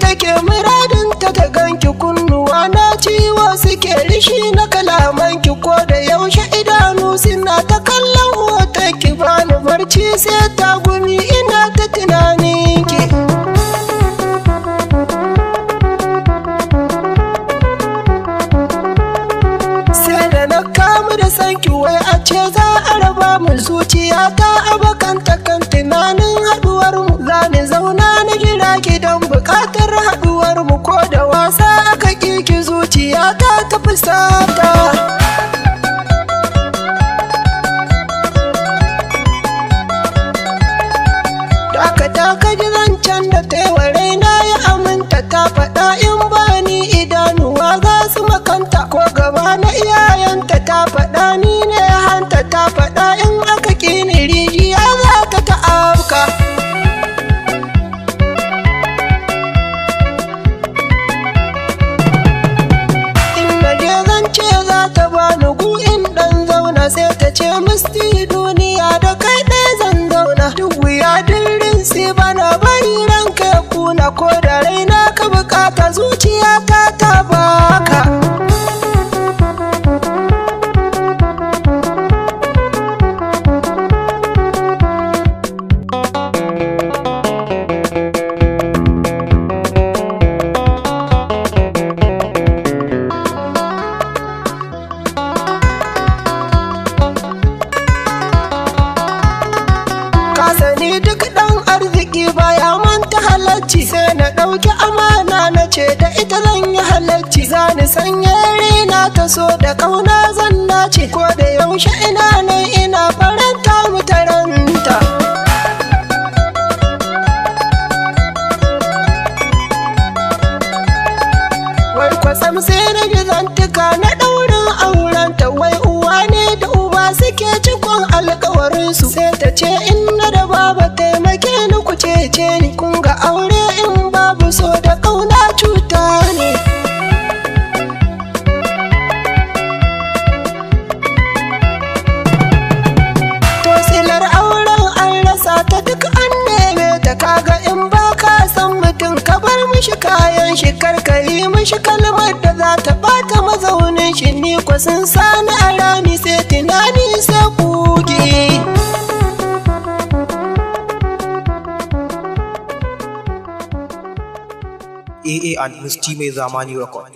take muradinta ta ganki, kunnuwa na ciwo suke rishi na kalamanki, ko da yaushe idanu suna ta kallon hotonki, bani barci sai ta gumi ina ta tunaninki. Sai da na kamu da sanki, wai a ce za a raba mu, zuciyata abakanta kan tunanin haduwar mu. Zani zauna na jira ki don bukatar haduwar mu, ko da wasa aka kiki zuciyata ta fusata. Ka ji zancen da ta yi wa raina ya aminta, ta faɗa in bani idanuwa za su makanta, ko gaba na iyayenta ta faɗa ni ne hanta, ta faɗa in aka ƙini rijiya za ta ta'afka. In na je zance za ta bani gu in ɗan zauna, sai ta ce musti duniya da kai ɗaya zan zauna, duk wuya dirin sai bana bari ranka ya kuna, ko da raina ka bukata zuciyata ta baka. Duk ɗan arziki baya manta halacci, sai na ɗauki amana na ce da ita zan yi halacci. Zani sanya raina ta so da ƙauna zan nace, ko da yaushe ina nan ina faranta mu taranta. Wai kwatsam sai na ji zantuka na ɗaurin aurenta, wai uwa ne da uba suke cikon alkawarinsu. Sai ta ce inna da baba taimake ni ku cece ni, kun ga aure in babu so da ƙauna cuta ne. To silar auren an rasa ta duk an neme ta, kaga in ba ka san mutum ka bar mishi kayan shi, karkari mishi kalmar da za ta bata mazaunin shi. Ni kwa sun sani a rami sai tunani sai kuge. AA and Musti Mai Zamani Record.